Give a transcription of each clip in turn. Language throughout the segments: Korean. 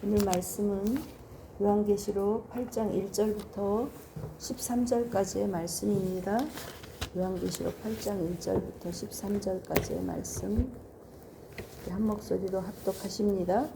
오늘 말씀은 요한계시록 8장 1절부터 13절까지의 말씀입니다. 요한계시록 8장 1절부터 13절까지의 말씀 한 목소리로 합독하십니다.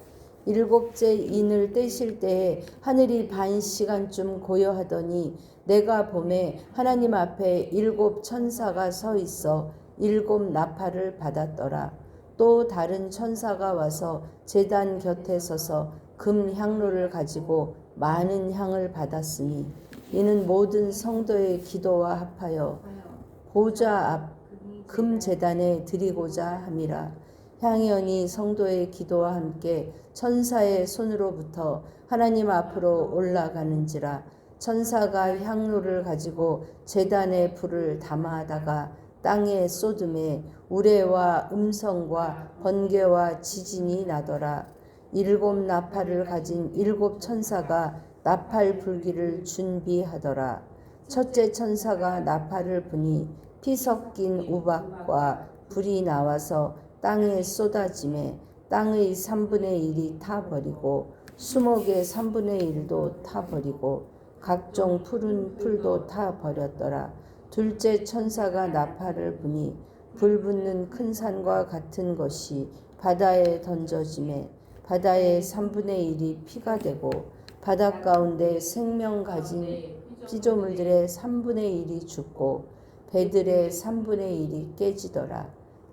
일곱째 인을 떼실 때에 하늘이 반 시간쯤 고요하더니 내가 보매 하나님 앞에 일곱 천사가 서 있어 일곱 나팔을 받았더라. 또 다른 천사가 와서 제단 곁에 서서 금 향로를 가지고 많은 향을 받았으니 이는 모든 성도의 기도와 합하여 보좌 앞 금 제단에 드리고자 함이라. 향연이 성도의 기도와 함께 천사의 손으로부터 하나님 앞으로 올라가는지라. 천사가 향로를 가지고 제단에 불을 담아다가 땅에 쏟음에 우레와 음성과 번개와 지진이 나더라. 일곱 나팔을 가진 일곱 천사가 나팔 불기를 준비하더라. 첫째 천사가 나팔을 부니 피 섞인 우박과 불이 나와서 땅에 쏟아지매 땅의 3분의 1이 타버리고 수목의 3분의 1도 타버리고 각종 푸른 풀도 타버렸더라. 둘째 천사가 나팔을 부니 불 붙는 큰 산과 같은 것이 바다에 던져지매 바다의 3분의 1이 피가 되고 바닷 가운데 생명 가진 피조물들의 3분의 1이 죽고 배들의 3분의 1이 깨지더라.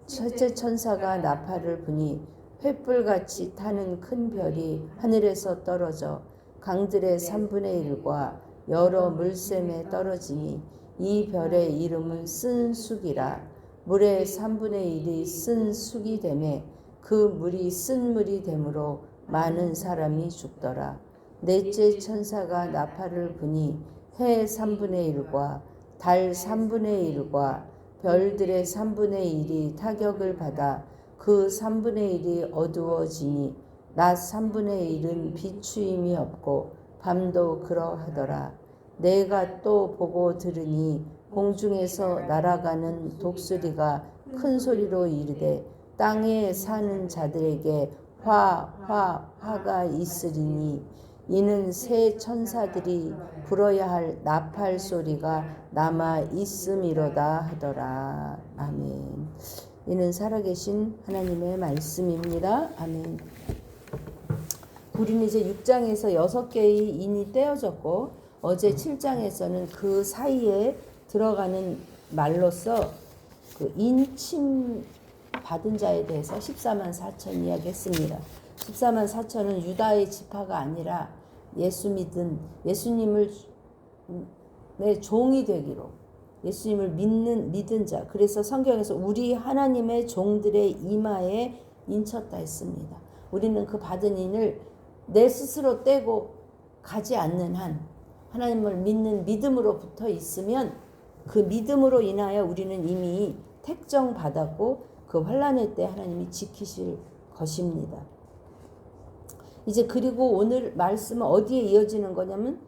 첫째 천사가 나팔을 부니 횃불같이 타는 큰 별이 하늘에서 떨어져 강들의 3분의 1과 여러 물샘에 떨어지니 이 별의 이름은 쓴 쑥이라. 물의 3분의 1이 쓴 쑥이 되매 그 물이 쓴 물이 되므로 많은 사람이 죽더라. 넷째 천사가 나팔을 부니 해 3분의 1과 달 3분의 1과 별들의 3분의 1이 타격을 받아 그 3분의 1이 어두워지니 낮 3분의 1은 비추임이 없고 밤도 그러하더라. 내가 또 보고 들으니 공중에서 날아가는 독수리가 큰 소리로 이르되 땅에 사는 자들에게 화가 있으리니 이는 새 천사들이 불어야 할 나팔 소리가 남아 있음이로다 하더라. 아멘. 이는 살아계신 하나님의 말씀입니다. 아멘. 우리는 이제 6장에서 6개의 인이 떼어졌고 어제 7장에서는 그 사이에 들어가는 말로서 그 인침 받은 자에 대해서 14만 4천 이야기했습니다. 14만 4천은 유다의 지파가 아니라 예수 믿은 예수님을 내 종이 되기로 예수님을 믿은 자. 그래서 성경에서 우리 하나님의 종들의 이마에 인쳤다 했습니다. 우리는 그 받은 인을 내 스스로 떼고 가지 않는 한 하나님을 믿는 믿음으로 붙어 있으면 그 믿음으로 인하여 우리는 이미 택정 받았고 그 환난의 때 하나님이 지키실 것입니다. 이제 그리고 오늘 말씀은 어디에 이어지는 거냐면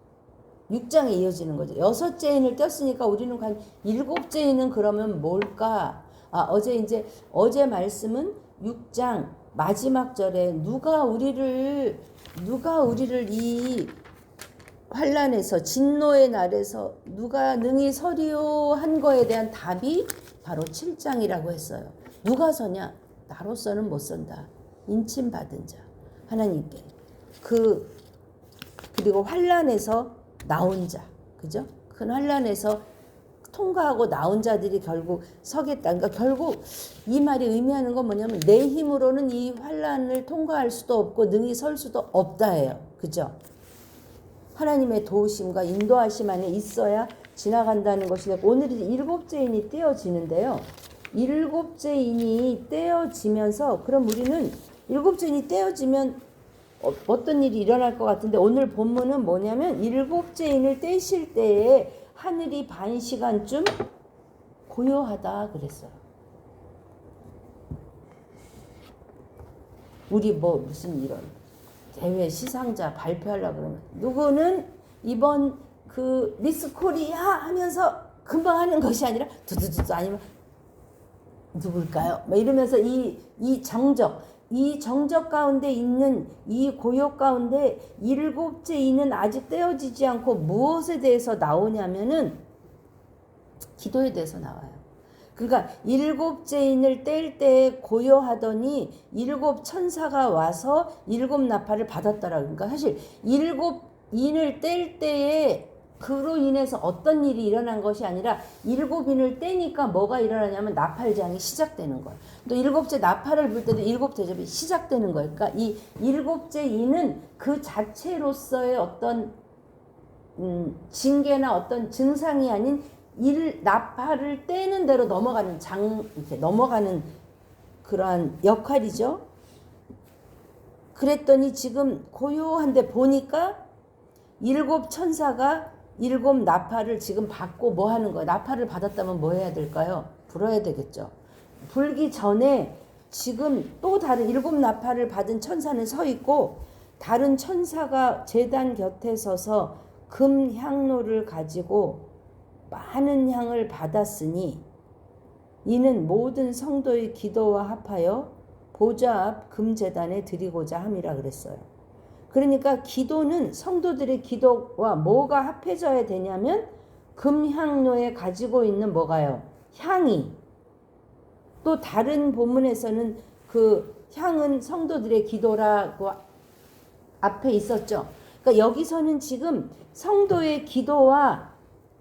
6장에 이어지는 거죠. 6째 인을 떴으니까 우리는 관 7째 인은 그러면 뭘까? 어제 말씀은 6장 마지막 절에 누가 우리를 이 환난에서 진노의 날에서 누가 능히 서리요 한 거에 대한 답이 바로 7장이라고 했어요. 누가 서냐? 나로서는 못 선다. 인침 받은 자. 하나님께. 그리고 환난에서 나온 자. 그죠? 큰 환난에서 통과하고 나온 자들이 결국 서겠다. 그러니까 결국 이 말이 의미하는 건 뭐냐면 내 힘으로는 이 환난을 통과할 수도 없고 능히 설 수도 없다예요. 그죠? 하나님의 도우심과 인도하심 안에 있어야 지나간다는 것인데 오늘이 7째 인이 떼어지는데요. 7째 인이 떼어지면서 그럼 우리는 7째 인이 떼어지면 어떤 일이 일어날 것 같은데 오늘 본문은 뭐냐면 7째 인을 떼실 때에 하늘이 반 시간쯤 고요하다 그랬어요. 우리 무슨 이런 대회 시상자 발표하려고 그러면 누구는 이번 그 미스 코리아 하면서 금방 하는 것이 아니라 두두두두 아니면 누굴까요? 이러면서 이 정적 이 정적 가운데 있는 이 고요 가운데 일곱째 인은 아직 떼어지지 않고 무엇에 대해서 나오냐면은 기도에 대해서 나와요. 그러니까 일곱째 인을 뗄 때 고요하더니 일곱 천사가 와서 일곱 나팔을 받았더라. 그러니까 사실 일곱 인을 뗄 때에 그로 인해서 어떤 일이 일어난 것이 아니라 일곱 인을 떼니까 뭐가 일어나냐면 나팔장이 시작되는 거예요. 또 일곱째 나팔을 불 때도 일곱 대접이 시작되는 거예요. 그러니까 이 일곱째 인은 그 자체로서의 어떤 징계나 어떤 증상이 아닌 나팔을 떼는 대로 넘어가는 이렇게 넘어가는 그러한 역할이죠. 그랬더니 지금 고요한데 보니까 일곱 천사가 일곱 나팔을 지금 받고 뭐 하는 거예요? 나팔을 받았다면 뭐 해야 될까요? 불어야 되겠죠. 불기 전에 지금 또 다른 일곱 나팔을 받은 천사는 서 있고 다른 천사가 제단 곁에 서서 금 향로를 가지고 많은 향을 받았으니 이는 모든 성도의 기도와 합하여 보좌 앞 금제단에 드리고자 함이라 그랬어요. 그러니까 기도는 성도들의 기도와 뭐가 합해져야 되냐면 금향로에 가지고 있는 뭐가요? 향이. 또 다른 본문에서는 그 향은 성도들의 기도라고 앞에 있었죠. 그러니까 여기서는 지금 성도의 기도와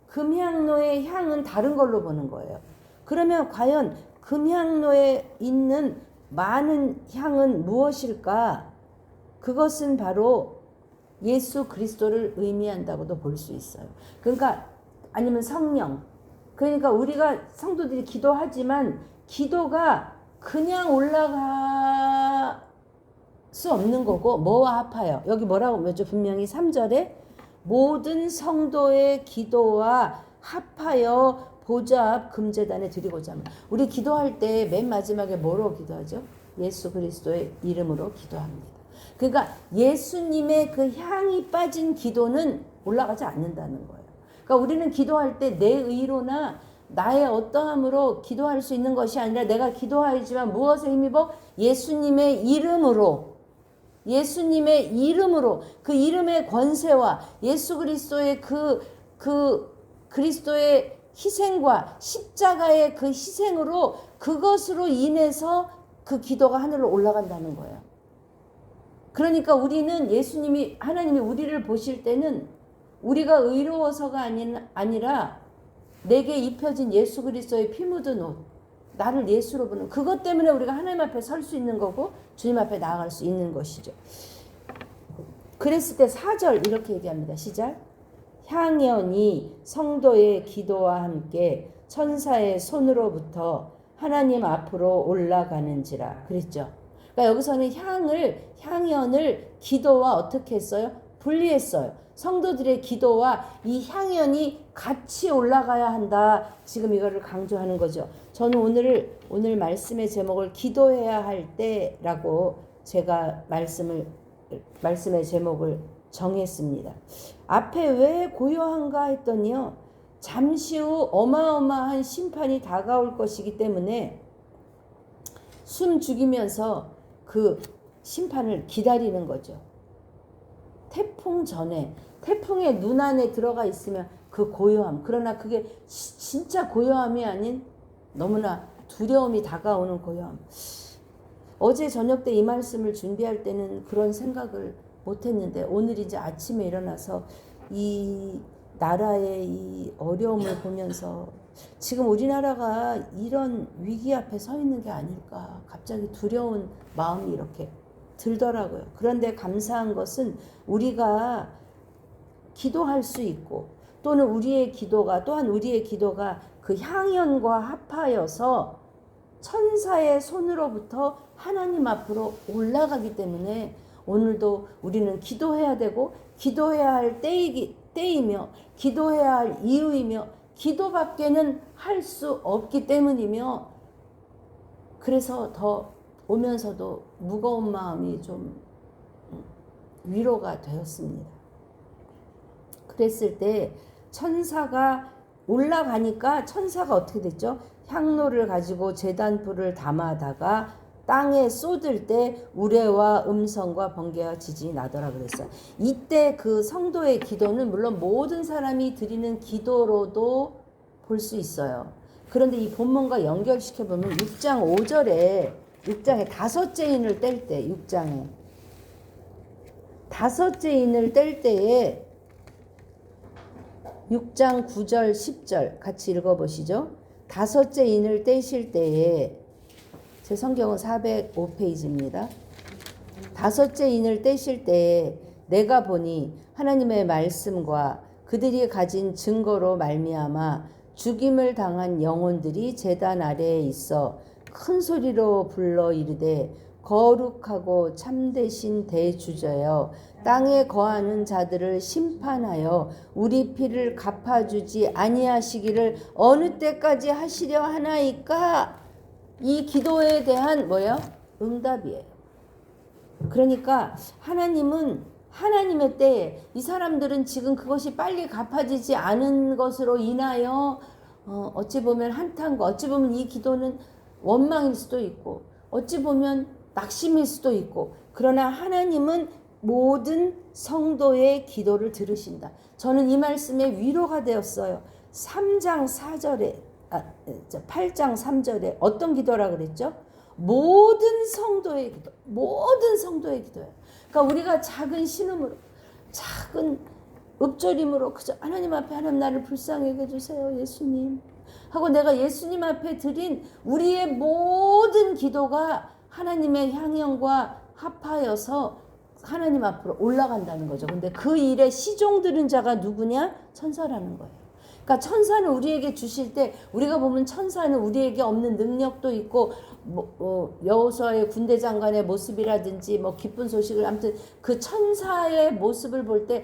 금향로의 향은 다른 걸로 보는 거예요. 그러면 과연 금향로에 있는 많은 향은 무엇일까? 그것은 바로 예수 그리스도를 의미한다고도 볼 수 있어요. 그러니까 아니면 성령. 그러니까 우리가 성도들이 기도하지만 기도가 그냥 올라갈 수 없는 거고 뭐와 합하여. 여기 뭐라고 보죠? 분명히 3절에 모든 성도의 기도와 합하여 보좌 앞 금제단에 드리고자 합니다. 우리 기도할 때 맨 마지막에 뭐로 기도하죠? 예수 그리스도의 이름으로 기도합니다. 그러니까 예수님의 그 향이 빠진 기도는 올라가지 않는다는 거예요. 그러니까 우리는 기도할 때 내 의로나 나의 어떠함으로 기도할 수 있는 것이 아니라 내가 기도하지만 무엇에 힘입어? 예수님의 이름으로 그 이름의 권세와 예수 그리스도의 그 그리스도의 희생과 십자가의 그 희생으로 그것으로 인해서 그 기도가 하늘로 올라간다는 거예요. 그러니까 우리는 하나님이 우리를 보실 때는 우리가 의로워서가 아니라 내게 입혀진 예수 그리스도의 피 묻은 옷, 나를 예수로 보는 그것 때문에 우리가 하나님 앞에 설 수 있는 거고 주님 앞에 나아갈 수 있는 것이죠. 그랬을 때 4절 이렇게 얘기합니다. 시작. 향연이 성도의 기도와 함께 천사의 손으로부터 하나님 앞으로 올라가는지라 그랬죠. 그러니까 여기서는 향연을 기도와 어떻게 했어요? 분리했어요. 성도들의 기도와 이 향연이 같이 올라가야 한다. 지금 이거를 강조하는 거죠. 저는 오늘 말씀의 제목을 기도해야 할 때라고 제가 말씀의 제목을 정했습니다. 앞에 왜 고요한가 했더니요. 잠시 후 어마어마한 심판이 다가올 것이기 때문에 숨 죽이면서 그 심판을 기다리는 거죠. 태풍 전에 태풍의 눈 안에 들어가 있으면 그 고요함. 그러나 그게 진짜 고요함이 아닌 너무나 두려움이 다가오는 고요함. 어제 저녁 때 이 말씀을 준비할 때는 그런 생각을 못했는데 오늘 이제 아침에 일어나서 이 나라의 이 어려움을 보면서 지금 우리나라가 이런 위기 앞에 서 있는 게 아닐까 갑자기 두려운 마음이 이렇게 들더라고요. 그런데 감사한 것은 우리가 기도할 수 있고 또는 또한 우리의 기도가 그 향연과 합하여서 천사의 손으로부터 하나님 앞으로 올라가기 때문에 오늘도 우리는 기도해야 되고 기도해야 할 때이며 기도해야 할 이유이며 기도밖에는 할 수 없기 때문이며 그래서 더 오면서도 무거운 마음이 좀 위로가 되었습니다. 그랬을 때 천사가 올라가니까 천사가 어떻게 됐죠? 향로를 가지고 제단불을 담아다가 땅에 쏟을 때 우레와 음성과 번개와 지진이 나더라 그랬어요. 이때 그 성도의 기도는 물론 모든 사람이 드리는 기도로도 볼 수 있어요. 그런데 이 본문과 연결시켜 보면 6장 6장에 다섯째 인을 뗄 때, 6장에 다섯째 인을 뗄 때에 6장 9절 10절 같이 읽어보시죠. 다섯째 인을 떼실 때에, 제 성경은 405페이지입니다. 다섯째 인을 떼실 때에 내가 보니 하나님의 말씀과 그들이 가진 증거로 말미암아 죽임을 당한 영혼들이 제단 아래에 있어 큰 소리로 불러 이르되 거룩하고 참되신 대주저여 땅에 거하는 자들을 심판하여 우리 피를 갚아주지 아니하시기를 어느 때까지 하시려 하나이까. 이 기도에 대한 뭐예요? 응답이에요. 그러니까 하나님은 하나님의 때에 이 사람들은 지금 그것이 빨리 갚아지지 않은 것으로 인하여 어찌 보면 한탄과 어찌 보면 이 기도는 원망일 수도 있고 어찌 보면 낙심일 수도 있고, 그러나 하나님은 모든 성도의 기도를 들으신다. 저는 이 말씀에 위로가 되었어요. 8장 3절에 어떤 기도라 그랬죠? 모든 성도의 기도, 모든 성도의 기도예요. 그러니까 우리가 작은 신음으로, 작은 읊조림으로 그저 하나님 앞에 하나님 나를 불쌍히 해주세요 예수님 하고 내가 예수님 앞에 드린 우리의 모든 기도가 하나님의 향연과 합하여서 하나님 앞으로 올라간다는 거죠. 근데 그 일에 시종 들은 자가 누구냐? 천사라는 거예요. 그러니까 천사는 우리에게 주실 때, 우리가 보면 천사는 우리에게 없는 능력도 있고 여호수아의 군대 장관의 모습이라든지 기쁜 소식을, 아무튼 그 천사의 모습을 볼 때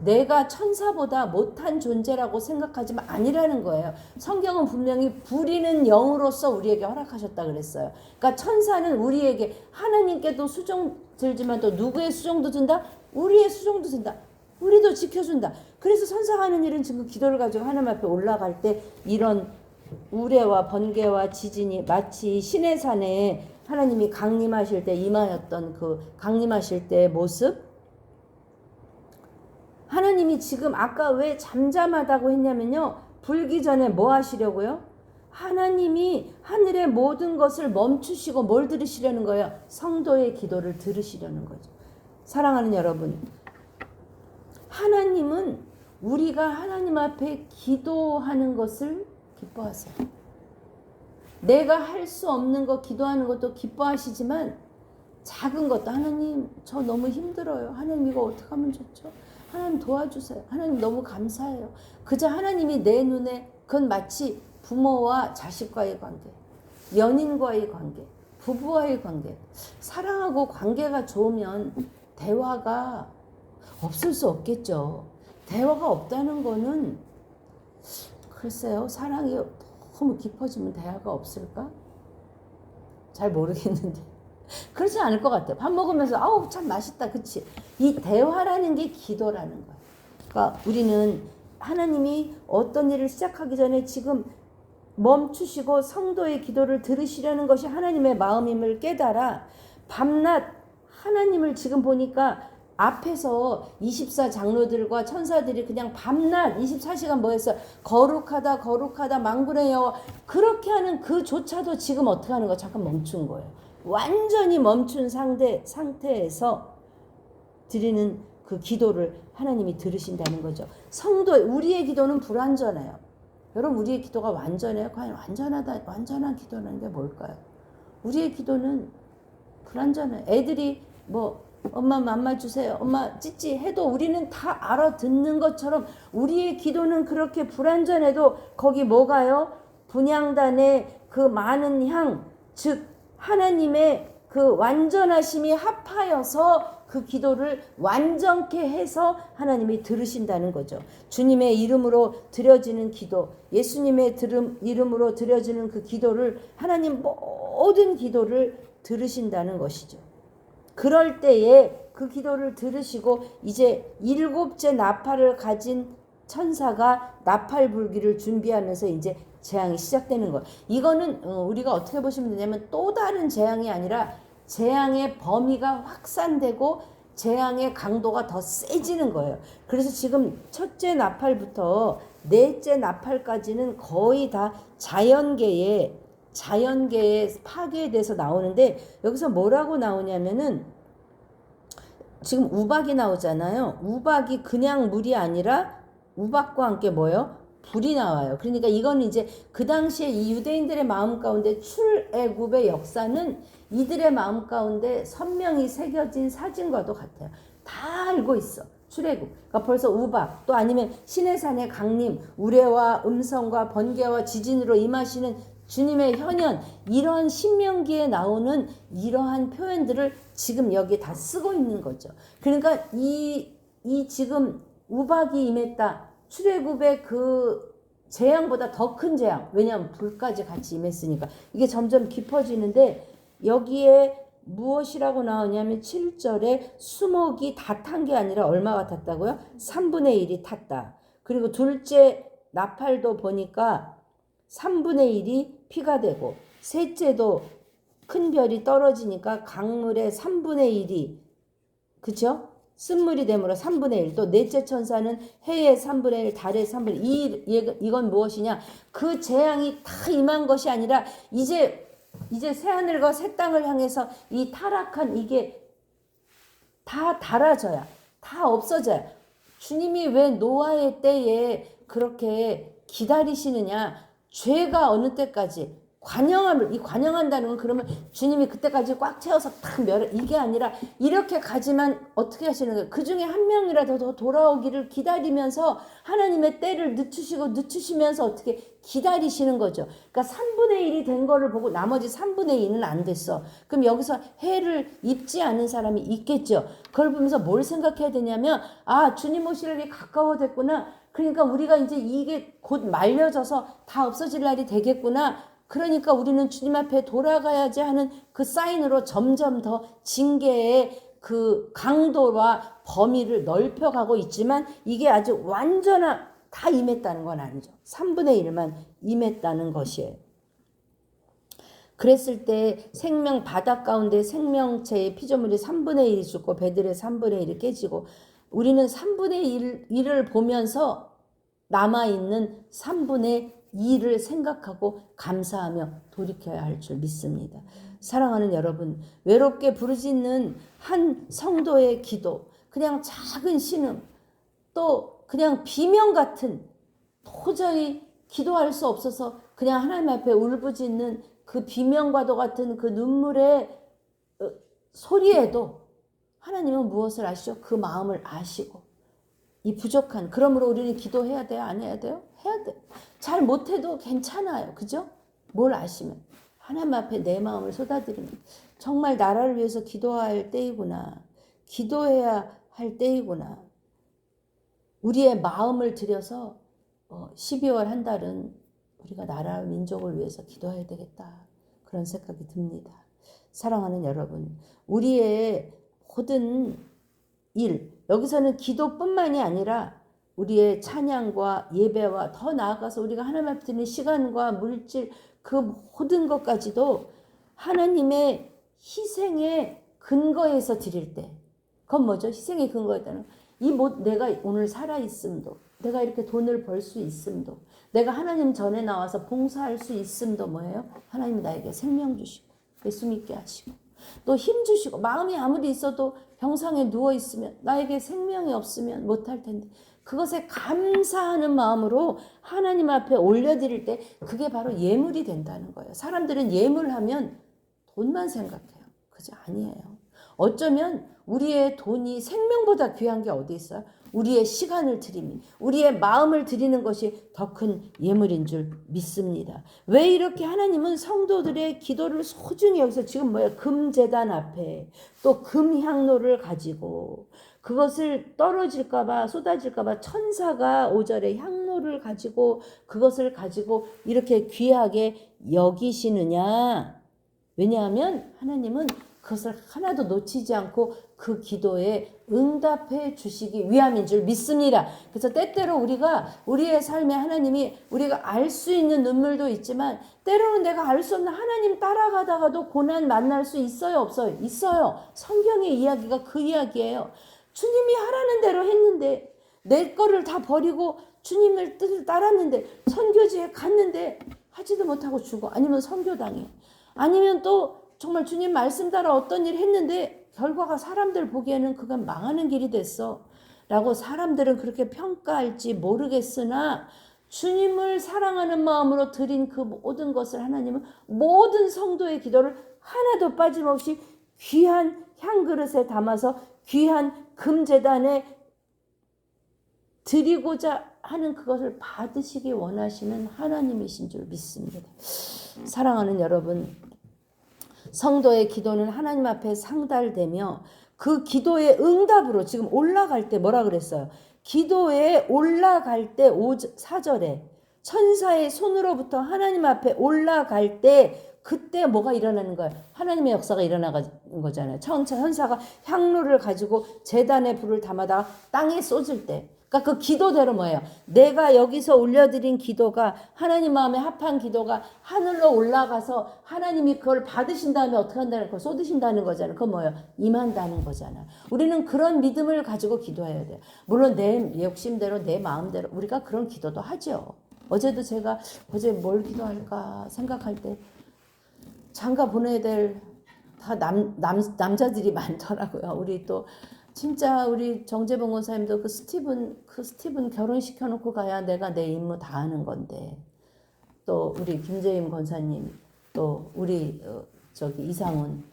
내가 천사보다 못한 존재라고 생각하지만 아니라는 거예요. 성경은 분명히 부리는 영으로서 우리에게 허락하셨다 그랬어요. 그러니까 천사는 우리에게, 하나님께도 수종 들지만 또 누구의 수종도 든다? 우리의 수종도 든다. 우리도 지켜준다. 그래서 천사가 하는 일은 지금 기도를 가지고 하나님 앞에 올라갈 때 이런 우레와 번개와 지진이 마치 시내산에 하나님이 강림하실 때 임하였던 그 강림하실 때의 모습, 하나님이 지금 아까 왜 잠잠하다고 했냐면요, 불기 전에 뭐 하시려고요? 하나님이 하늘의 모든 것을 멈추시고 뭘 들으시려는 거예요? 성도의 기도를 들으시려는 거죠. 사랑하는 여러분, 하나님은 우리가 하나님 앞에 기도하는 것을 기뻐하세요. 내가 할 수 없는 것 기도하는 것도 기뻐하시지만 작은 것도, 하나님 저 너무 힘들어요, 하나님 이거 어떻게 하면 좋죠, 하나님 도와주세요, 하나님 너무 감사해요. 그저 하나님이 내 눈에, 그건 마치 부모와 자식과의 관계, 연인과의 관계, 부부와의 관계, 사랑하고 관계가 좋으면 대화가 없을 수 없겠죠. 대화가 없다는 거는 글쎄요, 사랑이 너무 깊어지면 대화가 없을까? 잘 모르겠는데 그렇지 않을 것 같아요. 밥 먹으면서 아우 참 맛있다, 그치? 이 대화라는 게 기도라는 거예요. 그러니까 우리는 하나님이 어떤 일을 시작하기 전에 지금 멈추시고 성도의 기도를 들으시려는 것이 하나님의 마음임을 깨달아 밤낮 하나님을, 지금 보니까 앞에서 24장로들과 천사들이 그냥 밤낮 24시간 뭐 했어? 거룩하다 거룩하다 만군의 여호와, 그렇게 하는 그조차도 지금 어떻게 하는 거? 잠깐 멈춘 거예요. 완전히 멈춘 상태에서 드리는 그 기도를 하나님이 들으신다는 거죠. 성도, 우리의 기도는 불완전해요. 여러분, 우리의 기도가 완전해요? 과연 완전한 기도라는 게 뭘까요? 우리의 기도는 불완전해요. 애들이 엄마 맘마 주세요, 엄마 찌찌 해도 우리는 다 알아듣는 것처럼 우리의 기도는 그렇게 불완전해도 거기 뭐가요? 분향단의 그 많은 향, 즉 하나님의 그 완전하심이 합하여서 그 기도를 완전케 해서 하나님이 들으신다는 거죠. 주님의 이름으로 드려지는 기도, 예수님의 이름으로 드려지는 그 기도를, 하나님 모든 기도를 들으신다는 것이죠. 그럴 때에 그 기도를 들으시고 이제 7째 나팔을 가진 천사가 나팔 불기를 준비하면서 이제 재앙이 시작되는 거예요. 이거는 우리가 어떻게 보시면 되냐면 또 다른 재앙이 아니라 재앙의 범위가 확산되고 재앙의 강도가 더 세지는 거예요. 그래서 지금 첫째 나팔부터 넷째 나팔까지는 거의 다 자연계의 파괴에 대해서 나오는데, 여기서 뭐라고 나오냐면은 지금 우박이 나오잖아요. 우박이 그냥 물이 아니라 우박과 함께 뭐예요? 불이 나와요. 그러니까 이거는 이제 그 당시에 이 유대인들의 마음 가운데 출애굽의 역사는 이들의 마음 가운데 선명히 새겨진 사진과도 같아요. 다 알고 있어. 출애굽. 그러니까 벌써 우박, 또 아니면 시내산의 강림, 우레와 음성과 번개와 지진으로 임하시는 주님의 현현, 이러한 신명기에 나오는 이러한 표현들을 지금 여기에 다 쓰고 있는 거죠. 그러니까 이 지금 우박이 임했다. 출애굽의 그 재앙보다 더 큰 재앙. 왜냐하면 불까지 같이 임했으니까. 이게 점점 깊어지는데, 여기에 무엇이라고 나오냐면 7절에 수목이 다 탄 게 아니라 얼마가 탔다고요? 3분의 1이 탔다. 그리고 둘째 나팔도 보니까 3분의 1이 피가 되고, 셋째도 큰 별이 떨어지니까 강물의 3분의 1이, 그쵸? 쓴물이 되므로 3분의 1. 또 넷째 천사는 해의 3분의 1, 달의 3분의 1. 이건 무엇이냐? 그 재앙이 다 임한 것이 아니라 이제 새하늘과 새 땅을 향해서 이 타락한 이게 다 닳아져야, 다 없어져야. 주님이 왜 노아의 때에 그렇게 기다리시느냐? 죄가 어느 때까지 이 관영한다는 건 그러면 주님이 그때까지 꽉 채워서 탁 이게 아니라 이렇게 가지만 어떻게 하시는 거예요? 그 중에 한 명이라도 더 돌아오기를 기다리면서 하나님의 때를 늦추시면서 어떻게 기다리시는 거죠. 그러니까 3분의 1이 된 거를 보고 나머지 3분의 2는 안 됐어. 그럼 여기서 해를 입지 않은 사람이 있겠죠. 그걸 보면서 뭘 생각해야 되냐면, 주님 오실 날이 가까워졌구나. 그러니까 우리가 이제 이게 곧 말려져서 다 없어질 날이 되겠구나. 그러니까 우리는 주님 앞에 돌아가야지 하는 그 사인으로 점점 더 징계의 그 강도와 범위를 넓혀가고 있지만, 이게 아주 완전한 다 임했다는 건 아니죠. 3분의 1만 임했다는 것이에요. 그랬을 때 생명 바다 가운데 생명체의 피조물이 3분의 1이 죽고 배들의 3분의 1이 깨지고, 우리는 3분의 1을 보면서 남아있는 3분의 2를 생각하고 감사하며 돌이켜야 할 줄 믿습니다. 사랑하는 여러분, 외롭게 부르짖는 한 성도의 기도, 그냥 작은 신음, 또 그냥 비명 같은, 도저히 기도할 수 없어서 그냥 하나님 앞에 울부짖는 그 비명과도 같은 그 눈물의 소리에도 하나님은 무엇을 아시죠? 그 마음을 아시고, 이 부족한, 그러므로 우리는 기도해야 돼요? 안 해야 돼요? 해야 돼요. 잘 못해도 괜찮아요. 그죠? 뭘 아시면. 하나님 앞에 내 마음을 쏟아드리면 정말 나라를 위해서 기도할 때이구나. 기도해야 할 때이구나. 우리의 마음을 들여서 12월 한 달은 우리가 나라 민족을 위해서 기도해야 되겠다. 그런 생각이 듭니다. 사랑하는 여러분, 우리의 모든 일, 여기서는 기도뿐만이 아니라 우리의 찬양과 예배와 더 나아가서 우리가 하나님 앞에 드리는 시간과 물질, 그 모든 것까지도 하나님의 희생의 근거에서 드릴 때, 그건 뭐죠? 희생의 근거였다는 내가 오늘 살아있음도, 내가 이렇게 돈을 벌 수 있음도, 내가 하나님 전에 나와서 봉사할 수 있음도 뭐예요? 하나님이 나에게 생명 주시고 예수 믿게 하시고 또 힘 주시고, 마음이 아무리 있어도 병상에 누워있으면 나에게 생명이 없으면 못할 텐데 그것에 감사하는 마음으로 하나님 앞에 올려드릴 때 그게 바로 예물이 된다는 거예요. 사람들은 예물하면 돈만 생각해요. 그죠? 아니에요. 어쩌면 우리의 돈이 생명보다 귀한 게 어디 있어요? 우리의 시간을 드리는, 우리의 마음을 드리는 것이 더 큰 예물인 줄 믿습니다. 왜 이렇게 하나님은 성도들의 기도를 소중히 여기서 지금 금제단 앞에 또 금향로를 가지고 그것을 떨어질까봐 쏟아질까봐 천사가 5절에 향로를 가지고 그것을 가지고 이렇게 귀하게 여기시느냐? 왜냐하면 하나님은 그것을 하나도 놓치지 않고 그 기도에 응답해 주시기 위함인 줄 믿습니다. 그래서 때때로 우리가 우리의 삶에 하나님이 우리가 알 수 있는 눈물도 있지만 때로는 내가 알 수 없는 하나님 따라가다가도 고난 만날 수 있어요, 없어요? 있어요. 성경의 이야기가 그 이야기예요. 주님이 하라는 대로 했는데 내 거를 다 버리고 주님을 뜻을 따랐는데 선교지에 갔는데 하지도 못하고 죽어. 아니면 선교당해. 아니면 또 정말 주님 말씀 따라 어떤 일을 했는데 결과가 사람들 보기에는 그건 망하는 길이 됐어 라고 사람들은 그렇게 평가할지 모르겠으나 주님을 사랑하는 마음으로 드린 그 모든 것을 하나님은 모든 성도의 기도를 하나도 빠짐없이 귀한 향그릇에 담아서 귀한 금제단에 드리고자 하는 그것을 받으시기 원하시는 하나님이신 줄 믿습니다. 사랑하는 여러분, 성도의 기도는 하나님 앞에 상달되며 그 기도의 응답으로 지금 올라갈 때 뭐라 그랬어요? 기도에 올라갈 때 4절에 천사의 손으로부터 하나님 앞에 올라갈 때 그때 뭐가 일어나는 거예요? 하나님의 역사가 일어나는 거잖아요. 천사가 향로를 가지고 제단에 불을 담아다가 땅에 쏟을 때 그러니까 그 기도대로 뭐예요? 내가 여기서 올려드린 기도가 하나님 마음에 합한 기도가 하늘로 올라가서 하나님이 그걸 받으신 다음에 어떻게 한다는 거 쏟으신다는 거잖아요. 그건 뭐예요? 임한다는 거잖아요. 우리는 그런 믿음을 가지고 기도해야 돼요. 물론 내 욕심대로 내 마음대로 우리가 그런 기도도 하죠. 어제도 제가 어제 뭘 기도할까 생각할 때 장가 보내야 될 다 남자들이 많더라고요. 우리 또 진짜 우리 정재봉 원사님도 그 스티븐 결혼시켜놓고 가야 내가 내 임무 다 하는 건데 또 우리 김재임 권사님 또 우리 이상훈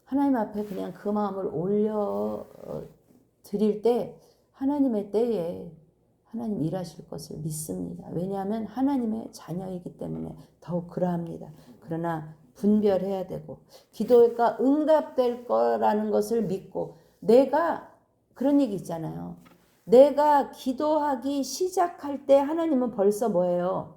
하나님 앞에 그냥 그 마음을 올려 드릴 때 하나님의 때에 하나님 일하실 것을 믿습니다. 왜냐하면 하나님의 자녀이기 때문에 더욱 그러합니다. 그러나 분별해야 되고 기도가 응답될 거라는 것을 믿고 내가 그런 얘기 있잖아요. 내가 기도하기 시작할 때 하나님은 벌써 뭐예요?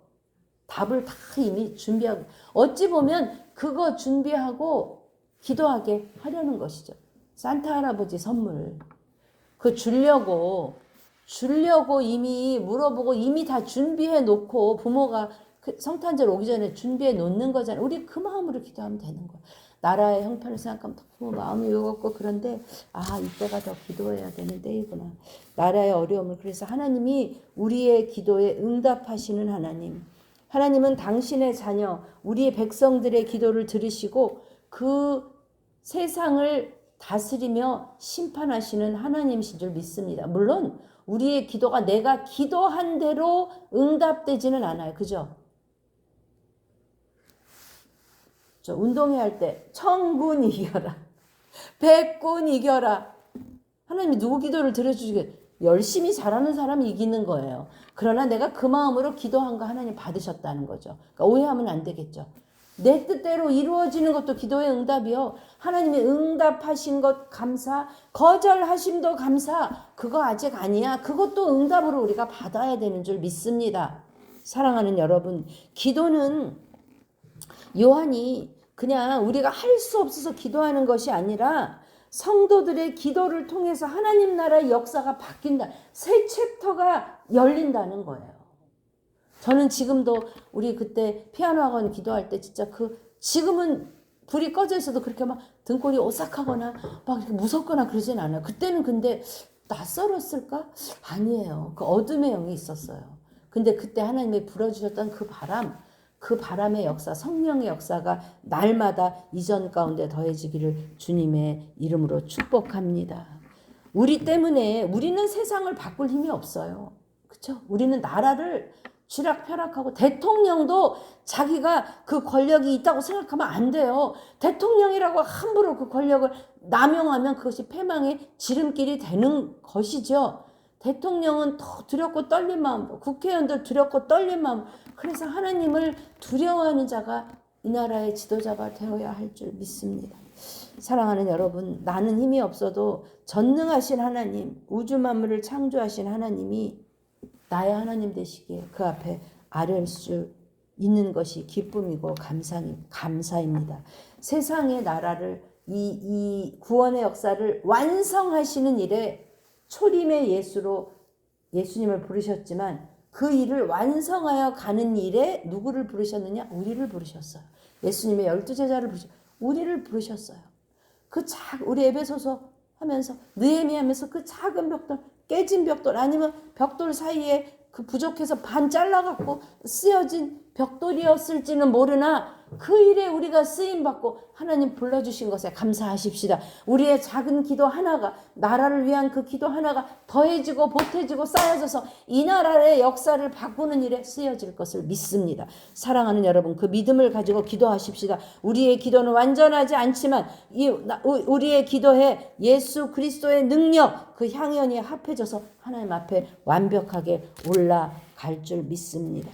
답을 다 이미 준비하고 어찌 보면 그거 준비하고 기도하게 하려는 것이죠. 산타 할아버지 선물 그 주려고 이미 물어보고 이미 다 준비해 놓고 부모가 성탄절 오기 전에 준비해 놓는 거잖아요. 우리 그 마음으로 기도하면 되는 거야. 나라의 형편을 생각하면 너무 마음이 무겁고 그런데 이때가 더 기도해야 되는 때이구나. 나라의 어려움을 그래서 하나님이 우리의 기도에 응답하시는 하나님. 하나님은 당신의 자녀 우리의 백성들의 기도를 들으시고 그 세상을 다스리며 심판하시는 하나님이신 줄 믿습니다. 물론 우리의 기도가 내가 기도한 대로 응답되지는 않아요. 그죠? 운동회 할 때 천군 이겨라. 백군 이겨라. 하나님이 누구 기도를 들어주시게 열심히 잘하는 사람이 이기는 거예요. 그러나 내가 그 마음으로 기도한 거 하나님 받으셨다는 거죠. 그러니까 오해하면 안 되겠죠. 내 뜻대로 이루어지는 것도 기도의 응답이요. 하나님이 응답하신 것 감사, 거절하심도 감사. 그거 아직 아니야. 그것도 응답으로 우리가 받아야 되는 줄 믿습니다. 사랑하는 여러분, 기도는 요한이 그냥 우리가 할 수 없어서 기도하는 것이 아니라 성도들의 기도를 통해서 하나님 나라의 역사가 바뀐다. 새 챕터가 열린다는 거예요. 저는 지금도 우리 그때 피아노 학원 기도할 때 진짜 지금은 불이 꺼져 있어도 그렇게 막 등골이 오싹하거나 막 이렇게 무섭거나 그러진 않아요. 그때는 근데 낯설었을까? 아니에요. 그 어둠의 영이 있었어요. 근데 그때 하나님이 불어주셨던 그 바람의 역사, 성령의 역사가 날마다 이전 가운데 더해지기를 주님의 이름으로 축복합니다. 우리 때문에 우리는 세상을 바꿀 힘이 없어요. 그렇죠? 우리는 나라를 쥐락펴락하고 대통령도 자기가 그 권력이 있다고 생각하면 안 돼요. 대통령이라고 함부로 그 권력을 남용하면 그것이 패망의 지름길이 되는 것이죠. 대통령은 더 두렵고 떨린 마음, 국회의원들 두렵고 떨린 마음. 그래서 하나님을 두려워하는 자가 이 나라의 지도자가 되어야 할 줄 믿습니다. 사랑하는 여러분, 나는 힘이 없어도 전능하신 하나님, 우주 만물을 창조하신 하나님이 나의 하나님 되시기에 그 앞에 아뢰을 수 있는 것이 기쁨이고 감사입니다. 세상의 나라를 이 구원의 역사를 완성하시는 일에 초림의 예수로 예수님을 부르셨지만 그 일을 완성하여 가는 일에 누구를 부르셨느냐? 우리를 부르셨어요. 예수님의 12제자를 부르셨어요. 우리를 부르셨어요. 우리 에베소서 하면서 느헤미야 하면서 그 작은 벽돌, 깨진 벽돌 아니면 벽돌 사이에 그 부족해서 반 잘라갖고 쓰여진 벽돌이었을지는 모르나 그 일에 우리가 쓰임받고 하나님 불러주신 것에 감사하십시다. 우리의 작은 기도 하나가, 나라를 위한 그 기도 하나가 더해지고 보태지고 쌓여져서 이 나라의 역사를 바꾸는 일에 쓰여질 것을 믿습니다. 사랑하는 여러분, 그 믿음을 가지고 기도하십시다. 우리의 기도는 완전하지 않지만 우리의 기도에 예수 그리스도의 능력, 그 향연이 합해져서 하나님 앞에 완벽하게 올라갈 줄 믿습니다.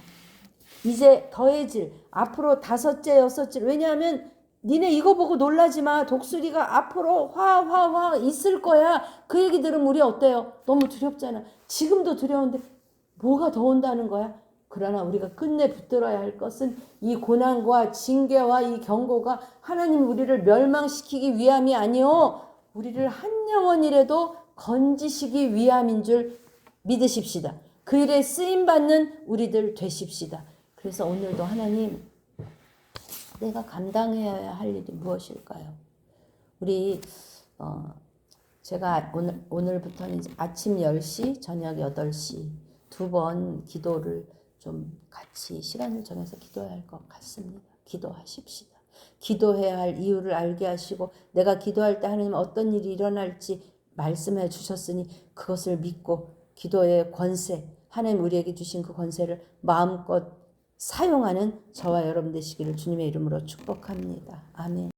이제 더해질 앞으로 5째 6째, 왜냐하면 니네 이거 보고 놀라지 마. 독수리가 앞으로 확 있을 거야. 그 얘기 들으면 우리 어때요? 너무 두렵잖아. 지금도 두려운데 뭐가 더 온다는 거야? 그러나 우리가 끝내 붙들어야 할 것은 이 고난과 징계와 이 경고가 하나님 우리를 멸망시키기 위함이 아니요, 우리를 한 영혼이라도 건지시기 위함인 줄 믿으십시다. 그 일에 쓰임받는 우리들 되십시다. 그래서 오늘도 하나님, 내가 감당해야 할 일이 무엇일까요? 우리 제가 오늘부터는 이제 아침 10시, 저녁 8시 2번 기도를 좀 같이 시간을 정해서 기도해야 할 것 같습니다. 기도하십시다. 기도해야 할 이유를 알게 하시고 내가 기도할 때 하나님 어떤 일이 일어날지 말씀해 주셨으니 그것을 믿고 기도의 권세, 하나님 우리에게 주신 그 권세를 마음껏 사용하는 저와 여러분 되시기를 주님의 이름으로 축복합니다. 아멘.